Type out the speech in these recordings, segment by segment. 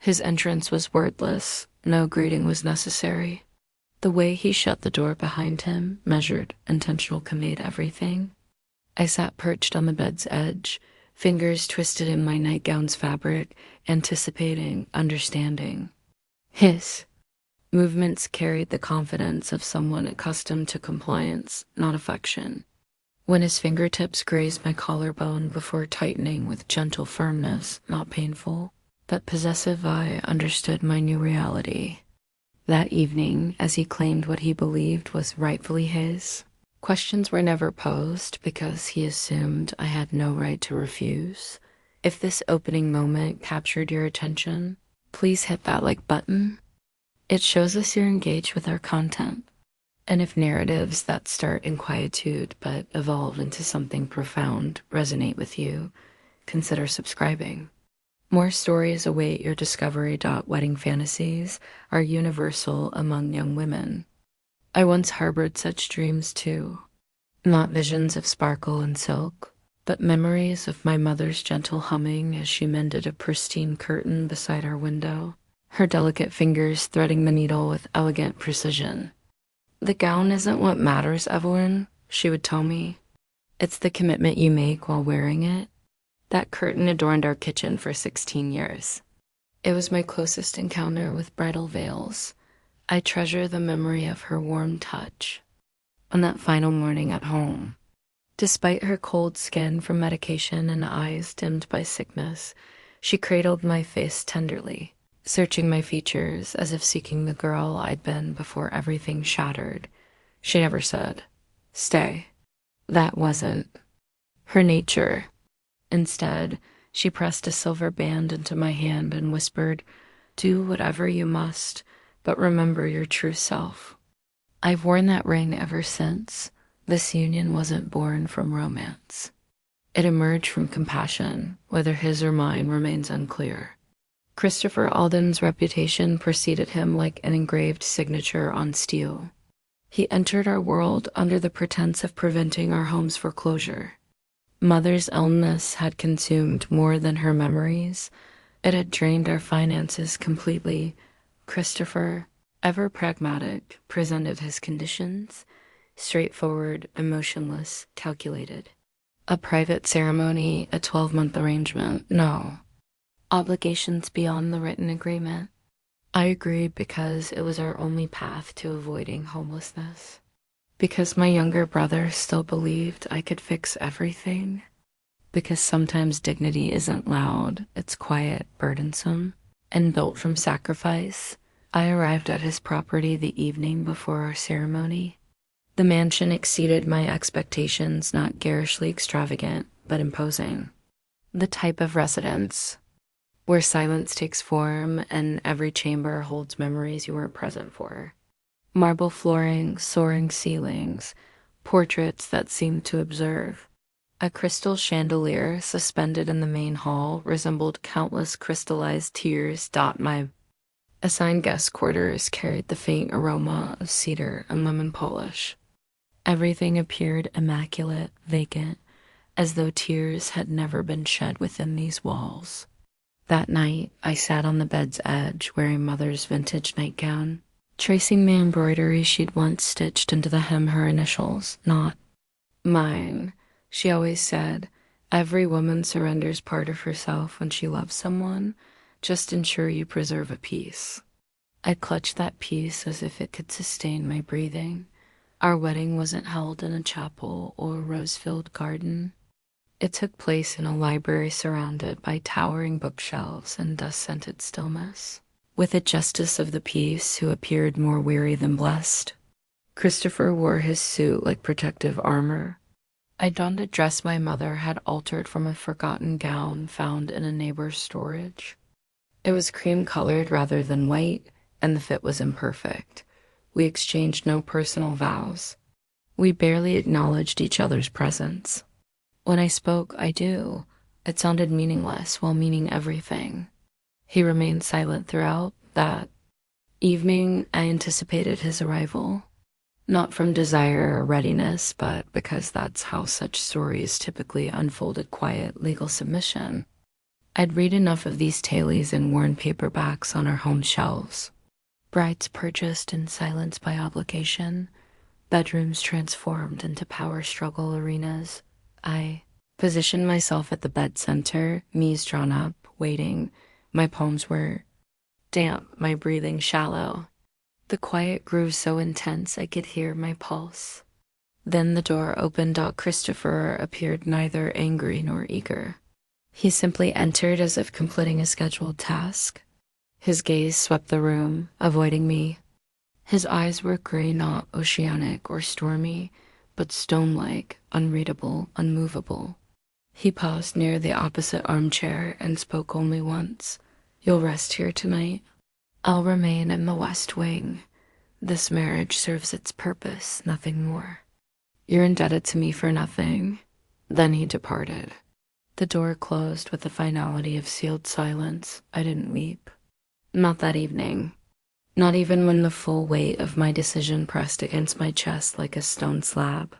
His entrance was wordless, no greeting was necessary. The way he shut the door behind him, measured, intentional, conveyed everything. I sat perched on the bed's edge, fingers twisted in my nightgown's fabric, anticipating, understanding. His movements carried the confidence of someone accustomed to compliance, not affection. When his fingertips grazed my collarbone before tightening with gentle firmness, not painful, that possessive eye understood my new reality. That evening, as he claimed what he believed was rightfully his, questions were never posed because he assumed I had no right to refuse. If this opening moment captured your attention, please hit that like button. It shows us you're engaged with our content. And if narratives that start in quietude but evolve into something profound resonate with you, consider subscribing. More stories await your discovery. Wedding fantasies are universal among young women. I once harbored such dreams too. Not visions of sparkle and silk, but memories of my mother's gentle humming as she mended a pristine curtain beside our window, her delicate fingers threading the needle with elegant precision. "The gown isn't what matters, Evelyn," she would tell me. "It's the commitment you make while wearing it." That curtain adorned our kitchen for 16 years. It was my closest encounter with bridal veils. I treasure the memory of her warm touch. On that final morning at home, despite her cold skin from medication and eyes dimmed by sickness, she cradled my face tenderly, searching my features as if seeking the girl I'd been before everything shattered. She never said, "Stay." That wasn't her nature. Instead, she pressed a silver band into my hand and whispered, "Do whatever you must, but remember your true self." I've worn that ring ever since. This union wasn't born from romance. It emerged from compassion, whether his or mine remains unclear. Christopher Alden's reputation preceded him like an engraved signature on steel. He entered our world under the pretense of preventing our home's foreclosure. Mother's illness had consumed more than her memories. It had drained our finances completely. Christopher, ever pragmatic, presented his conditions, straightforward, emotionless, calculated. A private ceremony, a 12-month arrangement, no. Obligations beyond the written agreement. I agreed because it was our only path to avoiding homelessness. Because my younger brother still believed I could fix everything. Because sometimes dignity isn't loud, it's quiet, burdensome, and built from sacrifice. I arrived at his property the evening before our ceremony. The mansion exceeded my expectations, not garishly extravagant, but imposing. The type of residence where silence takes form and every chamber holds memories you weren't present for. Marble flooring, soaring ceilings, portraits that seemed to observe. A crystal chandelier suspended in the main hall resembled countless crystallized tears. My assigned guest quarters carried the faint aroma of cedar and lemon polish. Everything appeared immaculate, vacant, as though tears had never been shed within these walls. That night, I sat on the bed's edge wearing Mother's vintage nightgown, tracing the embroidery she'd once stitched into the hem her initials, not mine. She always said, "Every woman surrenders part of herself when she loves someone. Just ensure you preserve a piece." I clutched that piece as if it could sustain my breathing. Our wedding wasn't held in a chapel or a rose-filled garden. It took place in a library surrounded by towering bookshelves and dust-scented stillness, with a justice of the peace who appeared more weary than blessed. Christopher wore his suit like protective armor. I donned a dress my mother had altered from a forgotten gown found in a neighbor's storage. It was cream-colored rather than white, and the fit was imperfect. We exchanged no personal vows. We barely acknowledged each other's presence. When I spoke, "I do," it sounded meaningless while meaning everything. He remained silent throughout. That evening, I anticipated his arrival. Not from desire or readiness, but because that's how such stories typically unfolded: quiet, legal submission. I'd read enough of these tailies in worn paperbacks on our home shelves. Brides purchased in silence by obligation, bedrooms transformed into power struggle arenas. I positioned myself at the bed center, knees drawn up, waiting. My palms were damp, my breathing shallow. The quiet grew so intense I could hear my pulse. Then the door opened. Christopher appeared neither angry nor eager. He simply entered as if completing a scheduled task. His gaze swept the room, avoiding me. His eyes were gray, not oceanic or stormy, but stone-like, unreadable, unmovable. He paused near the opposite armchair and spoke only once. "You'll rest here tonight. I'll remain in the West Wing. This marriage serves its purpose, nothing more. You're indebted to me for nothing." Then he departed. The door closed with the finality of sealed silence. I didn't weep. Not that evening. Not even when the full weight of my decision pressed against my chest like a stone slab.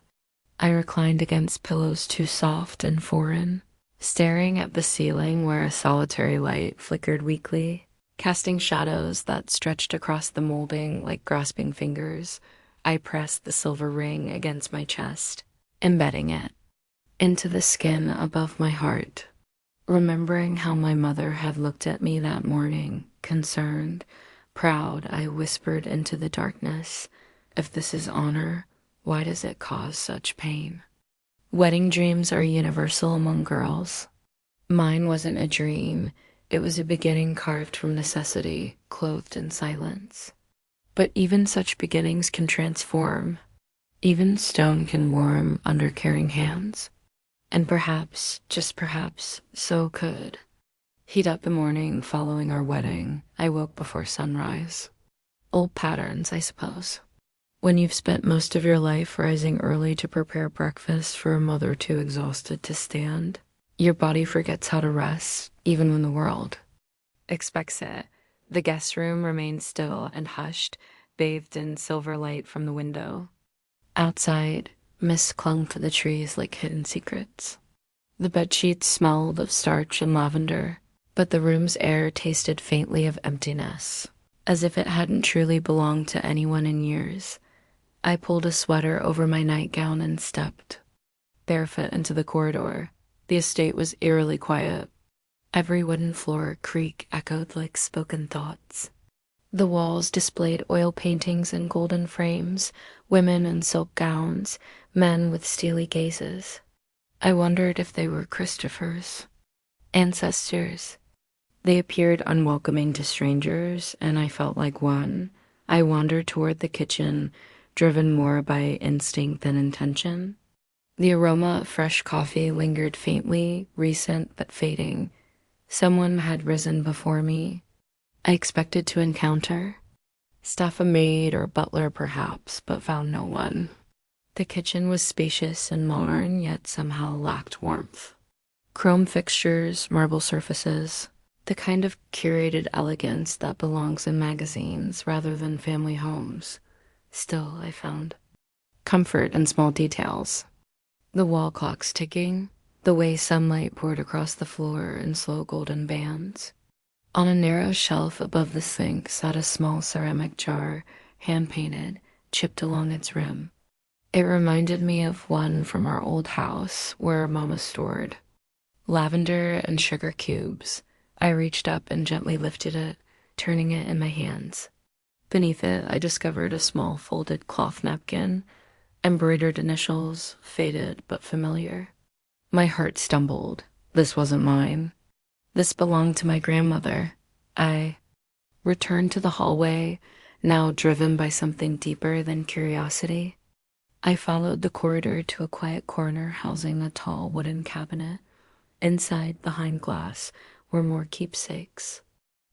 I reclined against pillows too soft and foreign, staring at the ceiling where a solitary light flickered weakly, casting shadows that stretched across the molding like grasping fingers. I pressed the silver ring against my chest, embedding it into the skin above my heart, remembering how my mother had looked at me that morning, concerned, proud. I whispered into the darkness, "If this is honor, why does it cause such pain?" Wedding dreams are universal among girls. Mine wasn't a dream. It was a beginning carved from necessity, clothed in silence. But even such beginnings can transform. Even stone can warm under caring hands. And perhaps, just perhaps, so could. Heat up the morning following our wedding. I woke before sunrise. Old patterns, I suppose. When you've spent most of your life rising early to prepare breakfast for a mother too exhausted to stand, your body forgets how to rest, even when the world expects it. The guest room remained still and hushed, bathed in silver light from the window. Outside, mist clung to the trees like hidden secrets. The bedsheets smelled of starch and lavender, but the room's air tasted faintly of emptiness, as if it hadn't truly belonged to anyone in years. I pulled a sweater over my nightgown and stepped barefoot into the corridor. The estate was eerily quiet. Every wooden floor creak echoed like spoken thoughts. The walls displayed oil paintings in golden frames, women in silk gowns, men with steely gazes. I wondered if they were Christopher's ancestors. They appeared unwelcoming to strangers, and I felt like one. I wandered toward the kitchen, driven more by instinct than intention. The aroma of fresh coffee lingered faintly, recent but fading. Someone had risen before me. I expected to encounter staff, a maid or butler perhaps, but found no one. The kitchen was spacious and modern, yet somehow lacked warmth. Chrome fixtures, marble surfaces, the kind of curated elegance that belongs in magazines rather than family homes. Still, I found comfort in small details. The wall clocks ticking, the way sunlight poured across the floor in slow golden bands. On a narrow shelf above the sink sat a small ceramic jar, hand-painted, chipped along its rim. It reminded me of one from our old house where Mama stored lavender and sugar cubes. I reached up and gently lifted it, turning it in my hands. Beneath it, I discovered a small folded cloth napkin, embroidered initials, faded but familiar. My heart stumbled. This wasn't mine. This belonged to my grandmother. I returned to the hallway, now driven by something deeper than curiosity. I followed the corridor to a quiet corner housing a tall wooden cabinet. Inside, behind glass, were more keepsakes.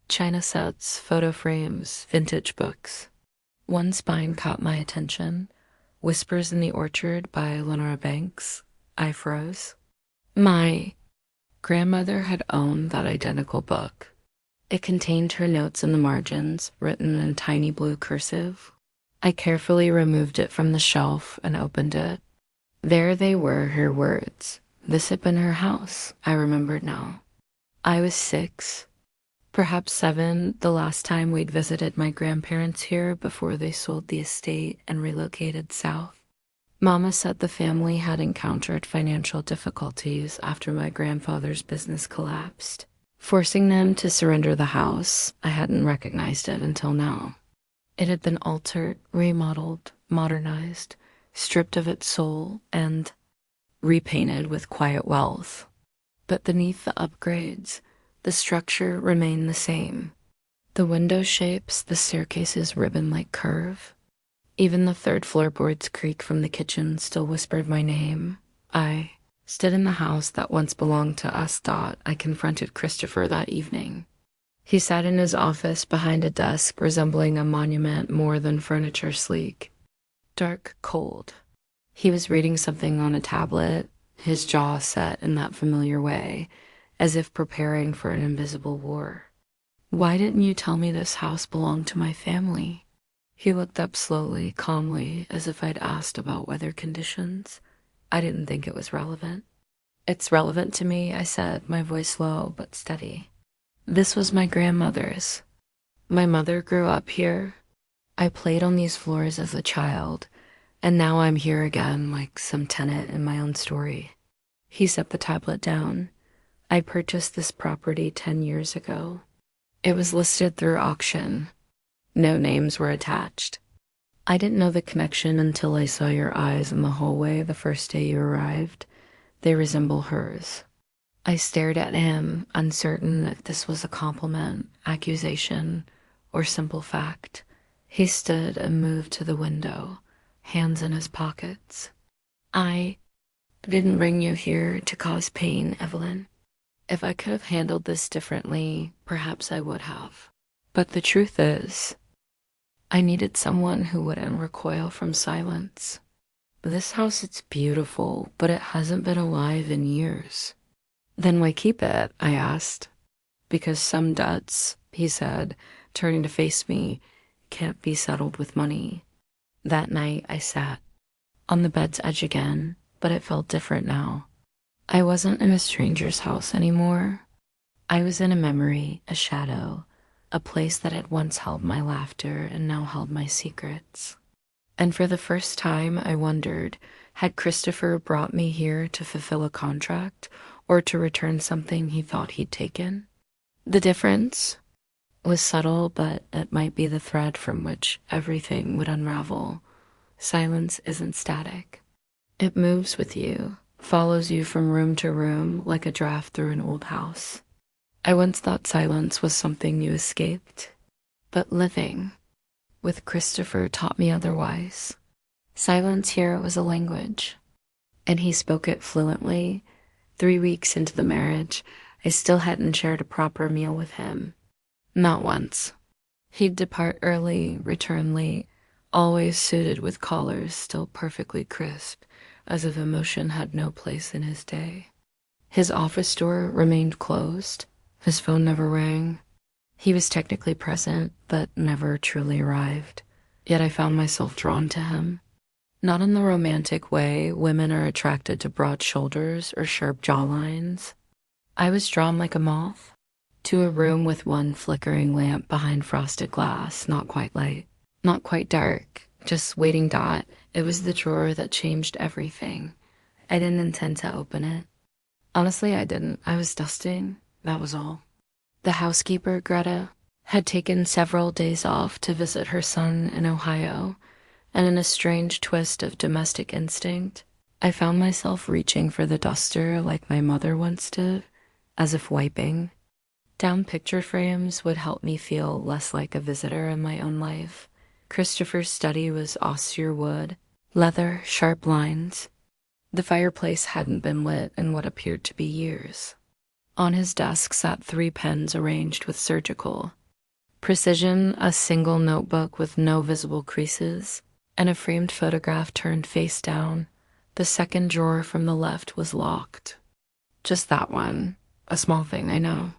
China sets, photo frames, vintage books. One spine caught my attention. Whispers in the Orchard by Lenora Banks. I froze. My grandmother had owned that identical book. It contained her notes in the margins, written in tiny blue cursive. I carefully removed it from the shelf and opened it. There they were, her words. This had been her house, I remembered now. I was 6, perhaps 7, the last time we'd visited my grandparents here before they sold the estate and relocated south. Mama said the family had encountered financial difficulties after my grandfather's business collapsed, forcing them to surrender the house. I hadn't recognized it until now. It had been altered, remodeled, modernized, stripped of its soul, and repainted with quiet wealth. But beneath the upgrades, the structure remained the same. The window shapes, the staircase's ribbon-like curve. Even the third floorboards creak from the kitchen still whispered my name. I stood in the house that once belonged to us. I confronted Christopher that evening. He sat in his office behind a desk resembling a monument more than furniture sleek. Dark, cold. He was reading something on a tablet, his jaw set in that familiar way, as if preparing for an invisible war. "Why didn't you tell me this house belonged to my family?" He looked up slowly, calmly, as if I'd asked about weather conditions. I didn't think it was relevant. "It's relevant to me," I said, my voice low but steady. "This was my grandmother's. My mother grew up here. I played on these floors as a child, and now I'm here again like some tenant in my own story." He set the tablet down. "I purchased this property 10 years ago. It was listed through auction. No names were attached. I didn't know the connection until I saw your eyes in the hallway the first day you arrived. They resemble hers." I stared at him, uncertain if this was a compliment, accusation, or simple fact. He stood and moved to the window, hands in his pockets. "I didn't bring you here to cause pain, Evelyn. If I could have handled this differently, perhaps I would have. But the truth is, I needed someone who wouldn't recoil from silence. This house, it's beautiful, but it hasn't been alive in years." "Then why keep it?" I asked. "Because some debts," he said, turning to face me, "can't be settled with money." That night I sat on the bed's edge again, but it felt different now. I wasn't in a stranger's house anymore. I was in a memory, a shadow, a place that had once held my laughter and now held my secrets. And for the first time I wondered, had Christopher brought me here to fulfill a contract or to return something he thought he'd taken? The difference was subtle, but it might be the thread from which everything would unravel. Silence isn't static. It moves with you, follows you from room to room like a draft through an old house. I once thought silence was something you escaped, but living with Christopher taught me otherwise. Silence here was a language, and he spoke it fluently. 3 weeks into the marriage, I still hadn't shared a proper meal with him. Not once. He'd depart early, return late, always suited with collars still perfectly crisp, as if emotion had no place in his day. His office door remained closed. His phone never rang. He was technically present, but never truly arrived. Yet I found myself drawn to him. Not in the romantic way women are attracted to broad shoulders or sharp jawlines. I was drawn like a moth to a room with one flickering lamp behind frosted glass, not quite light, not quite dark, just waiting. It was the drawer that changed everything. I didn't intend to open it. Honestly, I didn't. I was dusting, that was all. The housekeeper, Greta, had taken several days off to visit her son in Ohio, and in a strange twist of domestic instinct, I found myself reaching for the duster like my mother once did, as if wiping. Down picture frames would help me feel less like a visitor in my own life. Christopher's study was austere wood, leather, sharp lines. The fireplace hadn't been lit in what appeared to be years. On his desk sat 3 pens arranged with surgical precision, a single notebook with no visible creases, and a framed photograph turned face down. The second drawer from the left was locked. Just that one. A small thing, I know.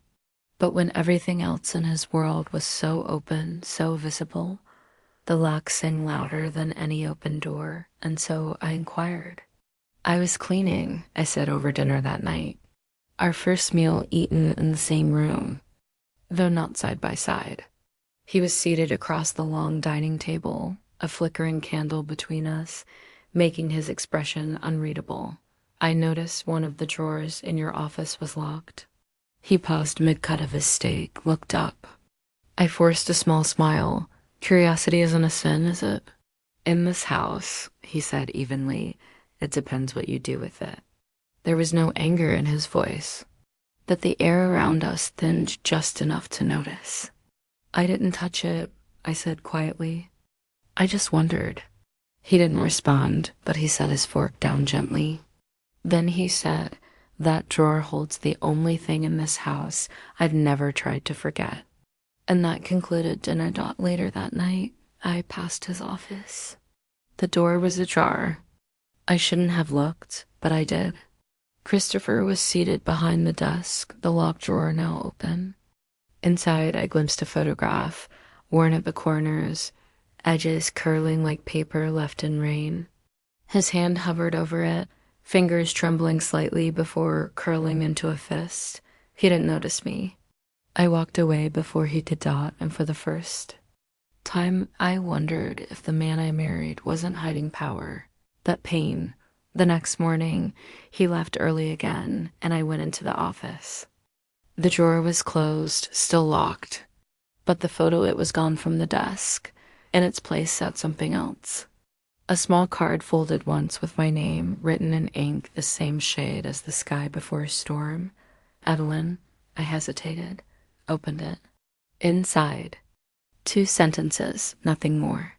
But when everything else in his world was so open, so visible, the lock sang louder than any open door, and so I inquired. "I was cleaning," I said over dinner that night. Our first meal eaten in the same room, though not side by side. He was seated across the long dining table, a flickering candle between us, making his expression unreadable. I noticed one of the drawers in your office was locked. He paused mid-cut of his steak, looked up. I forced a small smile. Curiosity isn't a sin, is it? In this house, he said evenly, it depends what you do with it. There was no anger in his voice, but the air around us thinned just enough to notice. I didn't touch it, I said quietly. I just wondered. He didn't respond, but he set his fork down gently. Then he said, that drawer holds the only thing in this house I've never tried to forget. And that concluded dinner. Later that night, I passed his office. The door was ajar. I shouldn't have looked, but I did. Christopher was seated behind the desk, the locked drawer now open. Inside, I glimpsed a photograph, worn at the corners, edges curling like paper left in rain. His hand hovered over it, fingers trembling slightly before curling into a fist. He didn't notice me. I walked away before he could dot, and for the first time, I wondered if the man I married wasn't hiding power, that pain. The next morning, he left early again, and I went into the office. The drawer was closed, still locked, but the photo, it was gone from the desk. In its place sat something else. A small card folded once with my name, written in ink the same shade as the sky before a storm. Evelyn. I hesitated, opened it. Inside, 2 sentences, nothing more.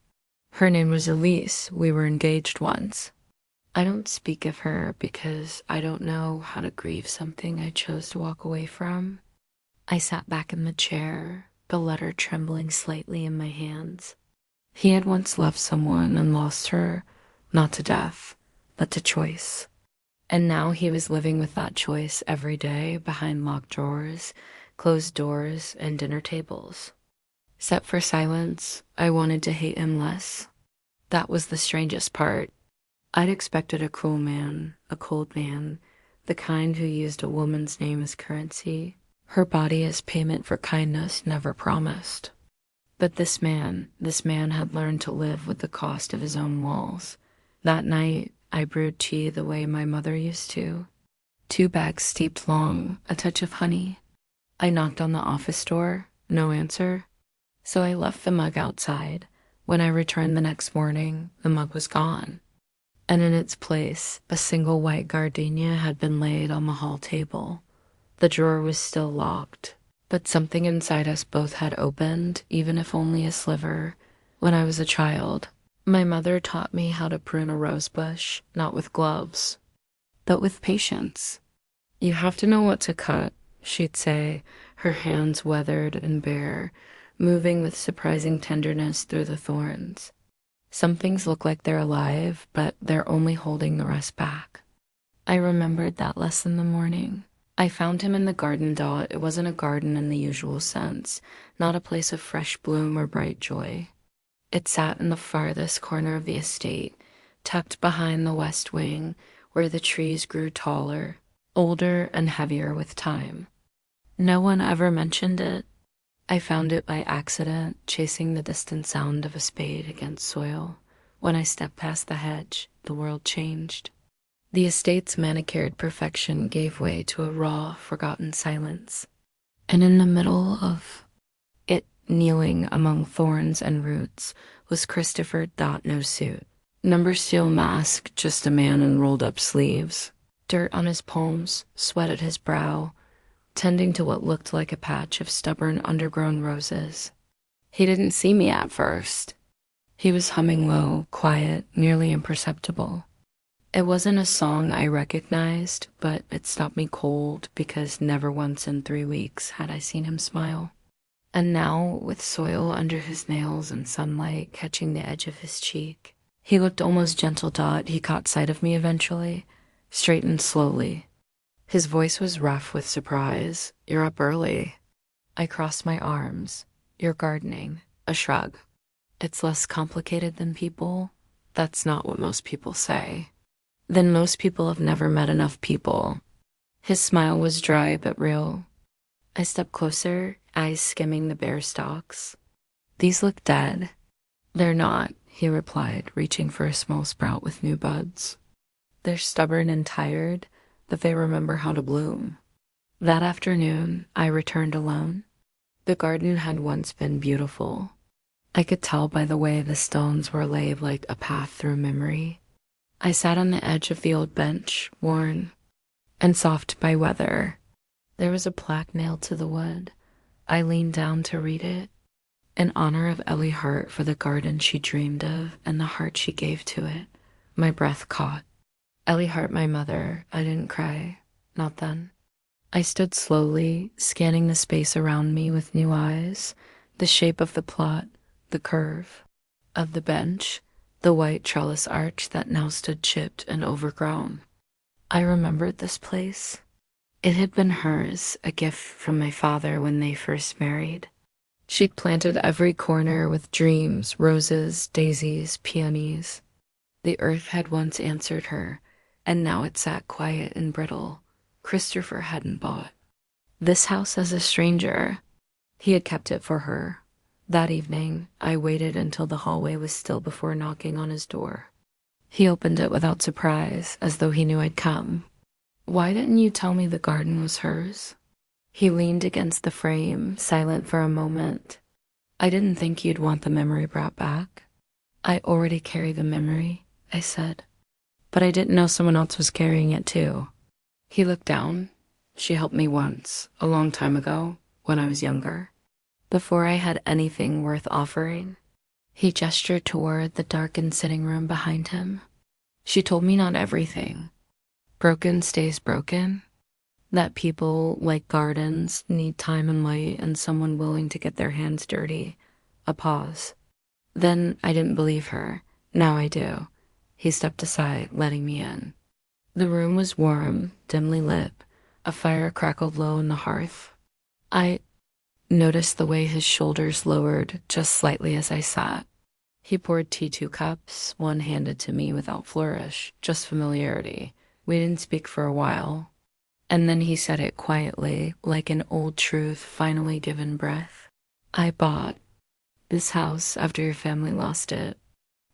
Her name was Elise. We were engaged once. I don't speak of her because I don't know how to grieve something I chose to walk away from. I sat back in the chair, the letter trembling slightly in my hands. He had once loved someone and lost her, not to death, but to choice. And now he was living with that choice every day behind locked drawers, closed doors, and dinner tables. Set for silence, I wanted to hate him less. That was the strangest part. I'd expected a cruel man, a cold man, the kind who used a woman's name as currency, her body as payment for kindness never promised. But this man had learned to live with the cost of his own walls. That night, I brewed tea the way my mother used to. 2 bags steeped long, a touch of honey. I knocked on the office door, no answer. So I left the mug outside. When I returned the next morning, the mug was gone. And in its place, a single white gardenia had been laid on the hall table. The drawer was still locked, but something inside us both had opened, even if only a sliver. When I was a child, my mother taught me how to prune a rose bush, not with gloves, but with patience. You have to know what to cut, she'd say, her hands weathered and bare, moving with surprising tenderness through the thorns. Some things look like they're alive, but they're only holding the rest back. I remembered that lesson the morning. I found him in the garden. It wasn't a garden in the usual sense, not a place of fresh bloom or bright joy. It sat in the farthest corner of the estate, tucked behind the west wing, where the trees grew taller, older and heavier with time. No one ever mentioned it. I found it by accident, chasing the distant sound of a spade against soil. When I stepped past the hedge, the world changed. The estate's manicured perfection gave way to a raw, forgotten silence. And in the middle of it, kneeling among thorns and roots, was Christopher. No suit. Number steel mask, just a man in rolled-up sleeves. Dirt on his palms, sweat at his brow, tending to what looked like a patch of stubborn undergrown roses. He didn't see me at first. He was humming low, quiet, nearly imperceptible. It wasn't a song I recognized, but it stopped me cold because never once in 3 weeks had I seen him smile. And now, with soil under his nails and sunlight catching the edge of his cheek, he looked almost gentle. He caught sight of me eventually, straightened slowly. His voice was rough with surprise. You're up early. I crossed my arms. You're gardening. A shrug. It's less complicated than people. That's not what most people say. Then most people have never met enough people. His smile was dry but real. I stepped closer, eyes skimming the bare stalks. These look dead. They're not, he replied, reaching for a small sprout with new buds. They're stubborn and tired, but they remember how to bloom. That afternoon, I returned alone. The garden had once been beautiful. I could tell by the way the stones were laid like a path through memory. I sat on the edge of the old bench, worn and soft by weather. There was a plaque nailed to the wood. I leaned down to read it. In honor of Ellie Hart for the garden she dreamed of and the heart she gave to it. My breath caught. Ellie Hart, my mother. I didn't cry. Not then. I stood slowly, scanning the space around me with new eyes, the shape of the plot, the curve of the bench, the white trellis arch that now stood chipped and overgrown. I remembered this place. It had been hers, a gift from my father when they first married. She'd planted every corner with dreams, roses, daisies, peonies. The earth had once answered her, and now it sat quiet and brittle. Christopher hadn't bought this house as a stranger. He had kept it for her. That evening, I waited until the hallway was still before knocking on his door. He opened it without surprise, as though he knew I'd come. Why didn't you tell me the garden was hers? He leaned against the frame, silent for a moment. I didn't think you'd want the memory brought back. I already carry the memory, I said. But I didn't know someone else was carrying it too. He looked down. She helped me once, a long time ago, when I was younger. Before I had anything worth offering. He gestured toward the darkened sitting room behind him. She told me not everything. Broken stays broken. That people, like gardens, need time and light and someone willing to get their hands dirty. A pause. Then I didn't believe her. Now I do. He stepped aside, letting me in. The room was warm, dimly lit. A fire crackled low in the hearth. I noticed the way his shoulders lowered just slightly as I sat. He poured tea 2 cups, one handed to me without flourish, just familiarity. We didn't speak for a while. And then he said it quietly, like an old truth finally given breath. I bought this house after your family lost it.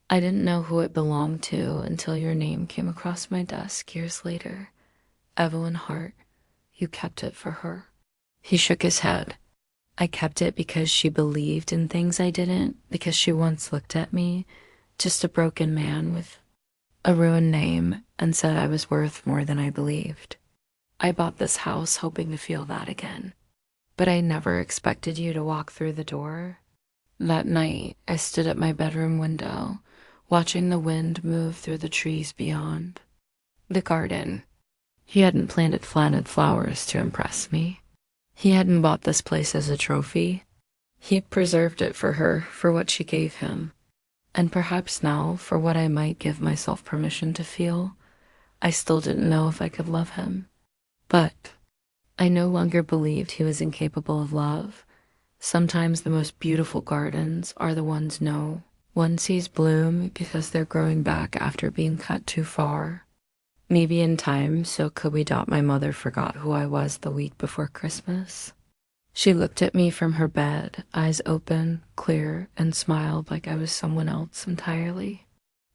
I didn't know who it belonged to until your name came across my desk years later. Evelyn Hart. You kept it for her. He shook his head. I kept it because she believed in things I didn't, because she once looked at me, just a broken man with a ruined name, and said I was worth more than I believed. I bought this house hoping to feel that again. But I never expected you to walk through the door. That night, I stood at my bedroom window, watching the wind move through the trees beyond. The garden. He hadn't planted planted flowers to impress me. He hadn't bought this place as a trophy. He had preserved it for her, for what she gave him. And perhaps now, for what I might give myself permission to feel. I still didn't know if I could love him. But I no longer believed he was incapable of love. Sometimes the most beautiful gardens are the ones one sees bloom because they're growing back after being cut too far. Maybe in time, so could we. My mother forgot who I was the week before Christmas. She looked at me from her bed, eyes open, clear, and smiled like I was someone else entirely.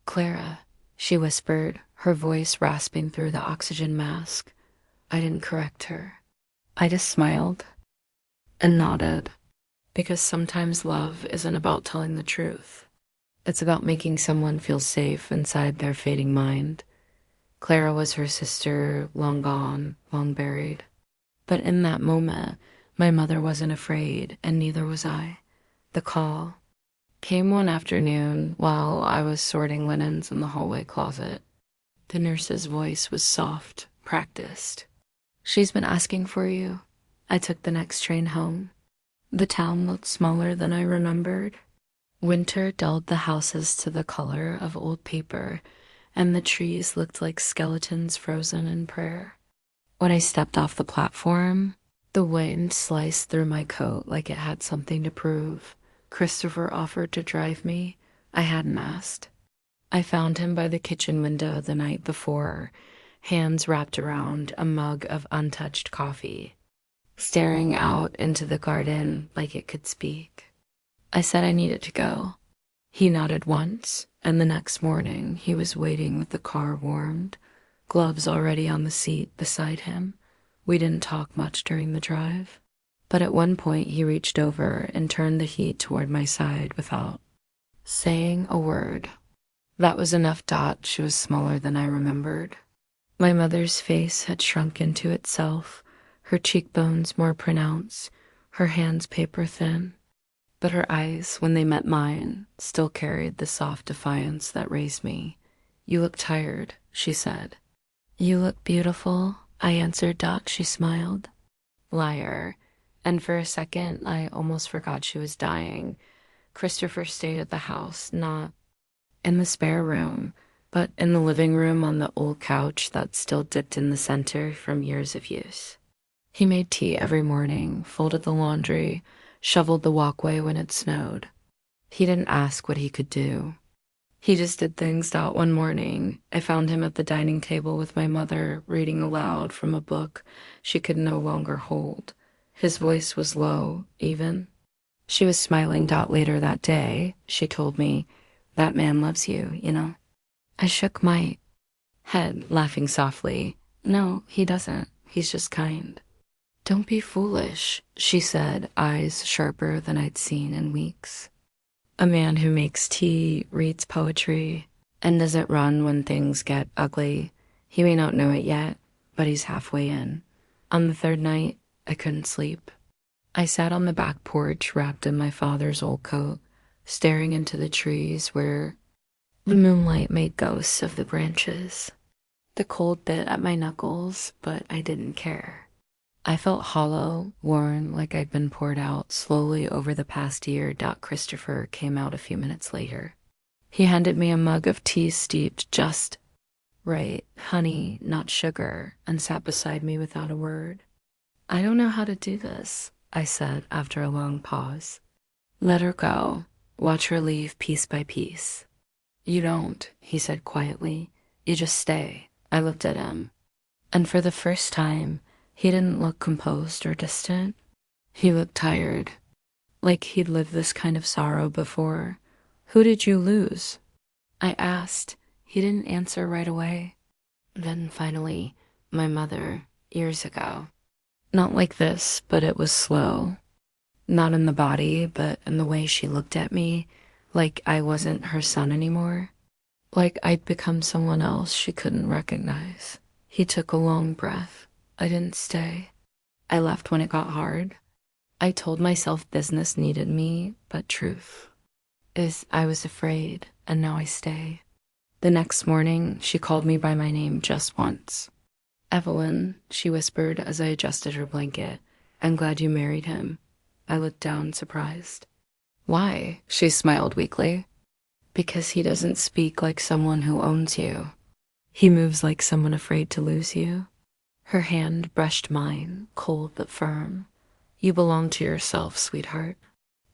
Clara, she whispered, her voice rasping through the oxygen mask. I didn't correct her. I just smiled and nodded, because sometimes love isn't about telling the truth. It's about making someone feel safe inside their fading mind. Clara was her sister, long gone, long buried. But in that moment, my mother wasn't afraid, and neither was I. The call came one afternoon while I was sorting linens in the hallway closet. The nurse's voice was soft, practiced. She's been asking for you. I took the next train home. The town looked smaller than I remembered. Winter dulled the houses to the color of old paper, and the trees looked like skeletons frozen in prayer. When I stepped off the platform, the wind sliced through my coat like it had something to prove. Christopher offered to drive me. I hadn't asked. I found him by the kitchen window the night before, hands wrapped around a mug of untouched coffee, staring out into the garden like it could speak. I said I needed to go. He nodded once, and the next morning he was waiting with the car warmed, gloves already on the seat beside him. We didn't talk much during the drive, but at one point he reached over and turned the heat toward my side without saying a word. That was enough. She was smaller than I remembered. My mother's face had shrunk into itself, her cheekbones more pronounced, her hands paper thin. But her eyes, when they met mine, still carried the soft defiance that raised me. "You look tired," she said. "You look beautiful," I answered. She smiled. Liar. And for a second, I almost forgot she was dying. Christopher stayed at the house, not in the spare room, but in the living room on the old couch that still dipped in the center from years of use. He made tea every morning, folded the laundry, shoveled the walkway when it snowed. He didn't ask what he could do. He just did things. One morning, I found him at the dining table with my mother, reading aloud from a book she could no longer hold. His voice was low, even. She was smiling. Later that day, she told me, "That man loves you, you know." I shook my head, laughing softly. "No, he doesn't. He's just kind." "Don't be foolish," she said, eyes sharper than I'd seen in weeks. "A man who makes tea, reads poetry, and doesn't run when things get ugly. He may not know it yet, but he's halfway in." On the third night, I couldn't sleep. I sat on the back porch, wrapped in my father's old coat, staring into the trees where the moonlight made ghosts of the branches. The cold bit at my knuckles, but I didn't care. I felt hollow, worn, like I'd been poured out slowly over the past year. Christopher came out a few minutes later. He handed me a mug of tea steeped just right, honey, not sugar, and sat beside me without a word. "I don't know how to do this," I said after a long pause. "Let her go. Watch her leave piece by piece." "You don't," he said quietly. "You just stay." I looked at him, and for the first time, he didn't look composed or distant. He looked tired, like he'd lived this kind of sorrow before. "Who did you lose?" I asked. He didn't answer right away. Then finally, "My mother, years ago." Not like this, but it was slow. Not in the body, but in the way she looked at me, like I wasn't her son anymore. Like I'd become someone else she couldn't recognize. He took a long breath. I didn't stay. I left when it got hard. I told myself business needed me, but truth is I was afraid, and now I stay. The next morning, she called me by my name just once. "Evelyn," she whispered as I adjusted her blanket. "I'm glad you married him." I looked down, surprised. "Why?" She smiled weakly. "Because he doesn't speak like someone who owns you. He moves like someone afraid to lose you." Her hand brushed mine, cold but firm. "You belong to yourself, sweetheart.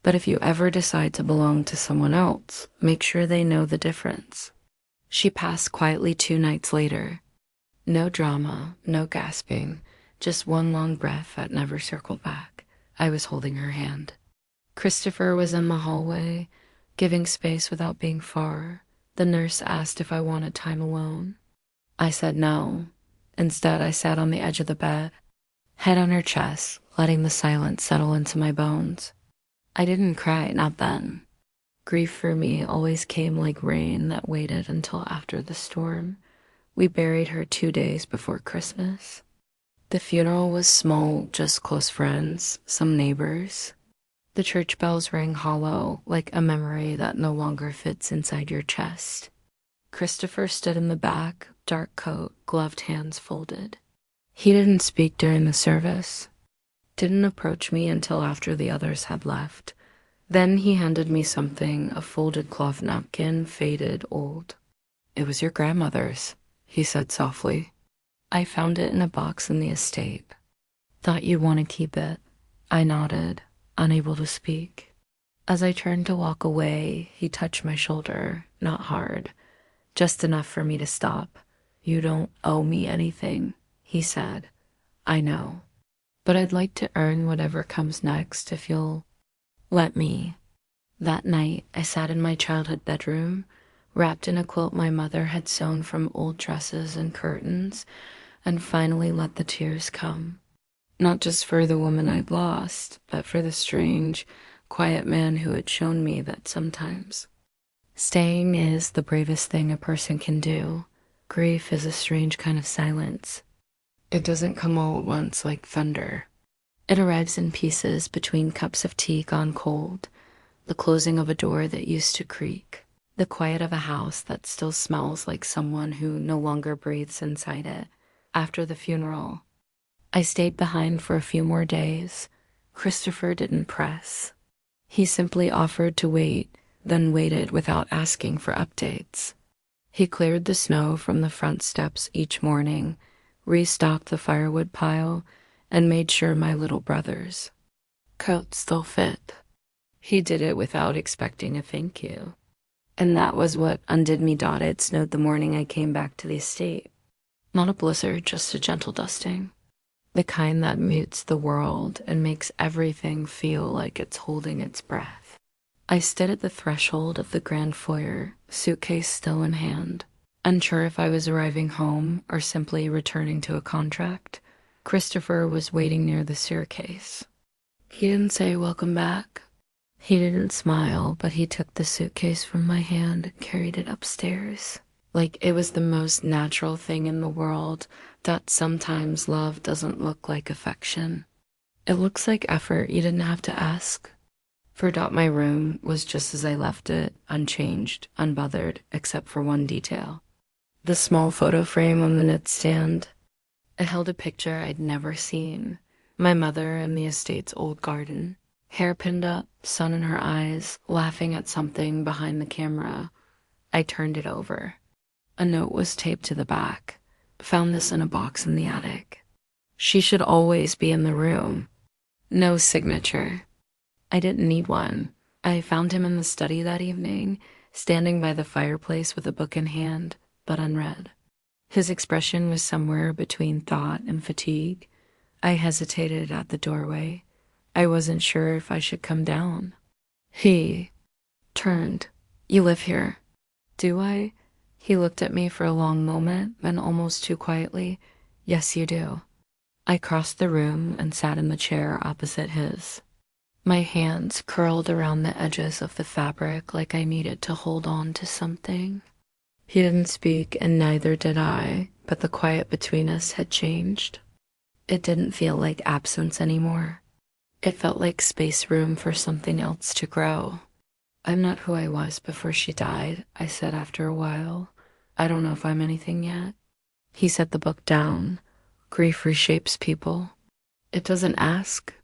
But if you ever decide to belong to someone else, make sure they know the difference." She passed quietly 2 nights later. No drama, no gasping, just one long breath that never circled back. I was holding her hand. Christopher was in the hallway, giving space without being far. The nurse asked if I wanted time alone. I said no. Instead, I sat on the edge of the bed, head on her chest, letting the silence settle into my bones. I didn't cry, not then. Grief for me always came like rain that waited until after the storm. We buried her 2 days before Christmas. The funeral was small, just close friends, some neighbors. The church bells rang hollow, like a memory that no longer fits inside your chest. Christopher stood in the back, dark coat, gloved hands folded. He didn't speak during the service, didn't approach me until after the others had left. Then he handed me something, a folded cloth napkin, faded, old. "It was your grandmother's," he said softly. "I found it in a box in the estate. Thought you'd want to keep it." I nodded, unable to speak. As I turned to walk away, he touched my shoulder, not hard, just enough for me to stop. "You don't owe me anything," he said. "I know. But I'd like to earn whatever comes next if you'll let me." That night, I sat in my childhood bedroom, wrapped in a quilt my mother had sewn from old dresses and curtains, and finally let the tears come. Not just for the woman I'd lost, but for the strange, quiet man who had shown me that sometimes staying is the bravest thing a person can do. Grief is a strange kind of silence. It doesn't come all at once like thunder. It arrives in pieces between cups of tea gone cold, the closing of a door that used to creak, the quiet of a house that still smells like someone who no longer breathes inside it. After the funeral, I stayed behind for a few more days. Christopher didn't press. He simply offered to wait, then waited without asking for updates. He cleared the snow from the front steps each morning, restocked the firewood pile, and made sure my little brother's coat still fit. He did it without expecting a thank you. And that was what undid me. It snowed the morning I came back to the estate. Not a blizzard, just a gentle dusting. The kind that mutes the world and makes everything feel like it's holding its breath. I stood at the threshold of the grand foyer, suitcase still in hand, unsure if I was arriving home or simply returning to a contract. Christopher was waiting near the staircase. He didn't say welcome back. He didn't smile, but he took the suitcase from my hand and carried it upstairs. Like it was the most natural thing in the world, that sometimes love doesn't look like affection. It looks like effort you didn't have to ask. For my room was just as I left it, unchanged, unbothered, except for one detail. The small photo frame on the nightstand. It held a picture I'd never seen. My mother in the estate's old garden. Hair pinned up, sun in her eyes, laughing at something behind the camera. I turned it over. A note was taped to the back. Found this in a box in the attic. She should always be in the room. No signature. I didn't need one. I found him in the study that evening, standing by the fireplace with a book in hand, but unread. His expression was somewhere between thought and fatigue. I hesitated at the doorway. I wasn't sure if I should come down. He turned. "You live here." "Do I?" He looked at me for a long moment, then almost too quietly, "Yes, you do." I crossed the room and sat in the chair opposite his. My hands curled around the edges of the fabric like I needed to hold on to something. He didn't speak, and neither did I, but the quiet between us had changed. It didn't feel like absence anymore. It felt like space, room for something else to grow. "I'm not who I was before she died," I said after a while. "I don't know if I'm anything yet." He set the book down. Grief reshapes people. It doesn't ask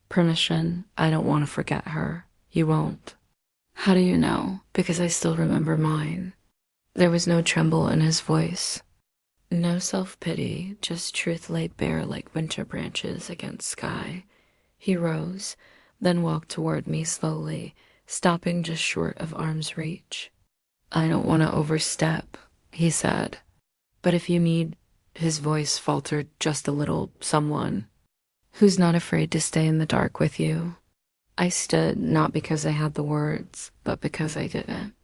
permission. "I don't want to forget her." "You won't." "How do you know?" "Because I still remember mine." There was no tremble in his voice. No self-pity, just truth laid bare like winter branches against sky. He rose, then walked toward me slowly, stopping just short of arm's reach. "I don't want to overstep," he said. "But if you need," his voice faltered just a little, "someone who's not afraid to stay in the dark with you." I stood, not because I had the words, but because I didn't.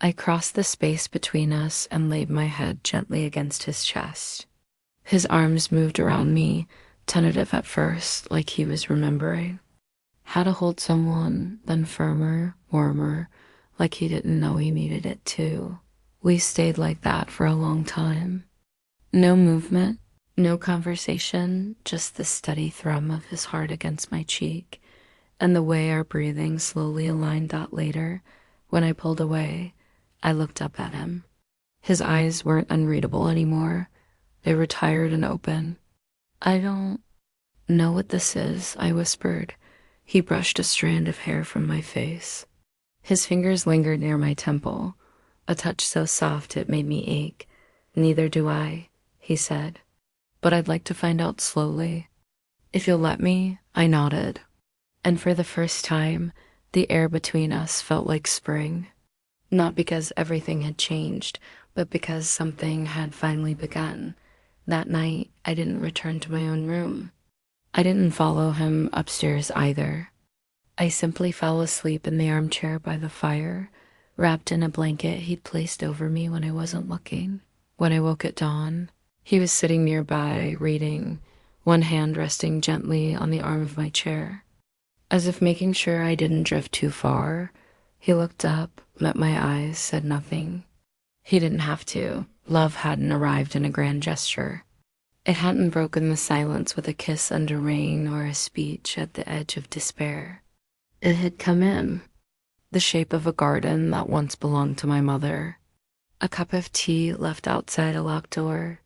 I crossed the space between us and laid my head gently against his chest. His arms moved around me, tentative at first, like he was remembering how to hold someone, then firmer, warmer, like he didn't know he needed it too. We stayed like that for a long time. No movement, no conversation, just the steady thrum of his heart against my cheek, and the way our breathing slowly aligned. Later, when I pulled away, I looked up at him. His eyes weren't unreadable anymore. They were tired and open. "I don't know what this is," I whispered. He brushed a strand of hair from my face. His fingers lingered near my temple, a touch so soft it made me ache. "Neither do I," he said. "But I'd like to find out slowly. If you'll let me." I nodded. And for the first time, the air between us felt like spring. Not because everything had changed, but because something had finally begun. That night, I didn't return to my own room. I didn't follow him upstairs either. I simply fell asleep in the armchair by the fire, wrapped in a blanket he'd placed over me when I wasn't looking. When I woke at dawn, he was sitting nearby, reading, one hand resting gently on the arm of my chair. As if making sure I didn't drift too far, he looked up, met my eyes, said nothing. He didn't have to. Love hadn't arrived in a grand gesture. It hadn't broken the silence with a kiss under rain or a speech at the edge of despair. It had come in, the shape of a garden that once belonged to my mother, a cup of tea left outside a locked door,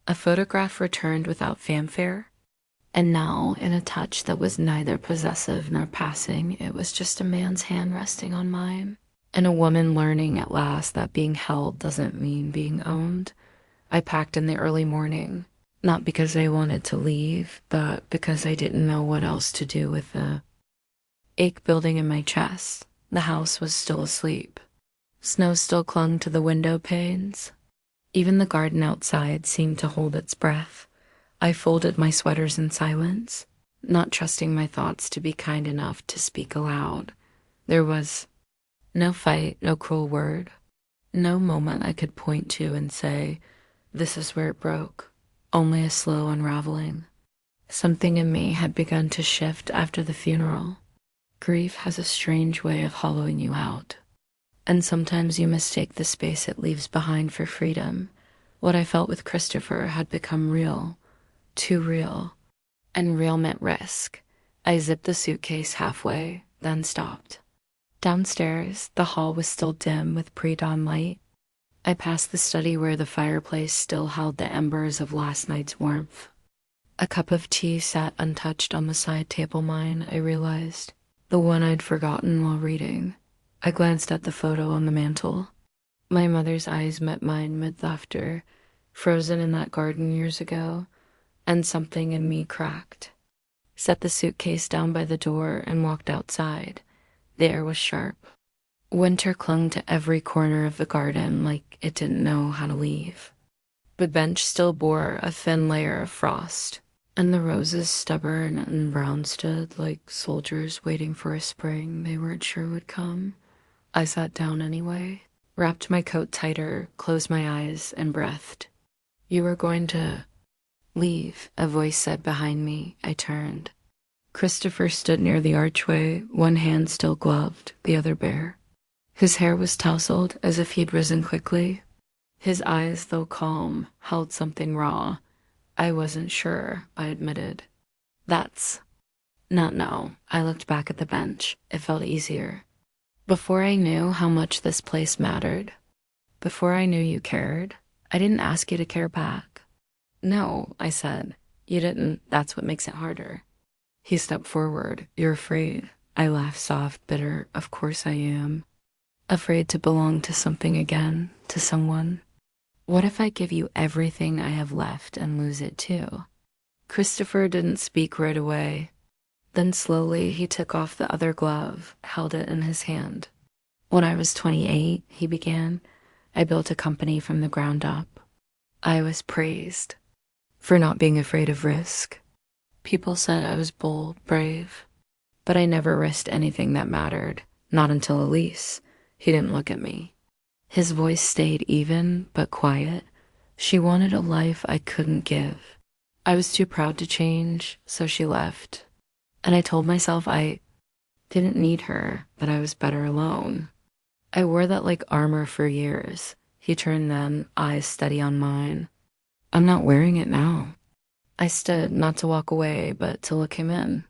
a photograph returned without fanfare, and now, in a touch that was neither possessive nor passing, it was just a man's hand resting on mine, and a woman learning at last that being held doesn't mean being owned. I packed in the early morning, not because I wanted to leave, but because I didn't know what else to do with the ache building in my chest. The house was still asleep. Snow still clung to the window panes. Even the garden outside seemed to hold its breath. I folded my sweaters in silence, not trusting my thoughts to be kind enough to speak aloud. There was no fight, no cruel word, no moment I could point to and say, this is where it broke. Only a slow unraveling. Something in me had begun to shift after the funeral. Grief has a strange way of hollowing you out, and sometimes you mistake the space it leaves behind for freedom. What I felt with Christopher had become real, too real, and real meant risk. I zipped the suitcase halfway, then stopped. Downstairs, the hall was still dim with pre-dawn light. I passed the study where the fireplace still held the embers of last night's warmth. A cup of tea sat untouched on the side table mine, I realized. The one I'd forgotten while reading. I glanced at the photo on the mantel. My mother's eyes met mine mid-laughter, frozen in that garden years ago, and something in me cracked. Set the suitcase down by the door and walked outside. The air was sharp. Winter clung to every corner of the garden like it didn't know how to leave. The bench still bore a thin layer of frost, and the roses, stubborn and brown, stood like soldiers waiting for a spring they weren't sure would come. I sat down anyway, wrapped my coat tighter, closed my eyes, and breathed. You were going to leave, a voice said behind me. I turned. Christopher stood near the archway, one hand still gloved, the other bare. His hair was tousled as if he'd risen quickly. His eyes, though calm, held something raw. I wasn't sure, I admitted. That's not no. I looked back at the bench. It felt easier. Before I knew how much this place mattered, before I knew you cared, I didn't ask you to care back. No, I said. You didn't. That's what makes it harder. He stepped forward. You're afraid. I laughed soft, bitter. Of course I am. Afraid to belong to something again, to someone. What if I give you everything I have left and lose it too? Christopher didn't speak right away. Then slowly he took off the other glove, held it in his hand. When I was 28, he began, I built a company from the ground up. I was praised for not being afraid of risk. People said I was bold, brave, but I never risked anything that mattered, not until Elise. He didn't look at me. His voice stayed even, but quiet. She wanted a life I couldn't give. I was too proud to change, so she left. And I told myself I didn't need her, that I was better alone. I wore that like armor for years. He turned then, eyes steady on mine. I'm not wearing it now. I stood, not to walk away, but to look him in.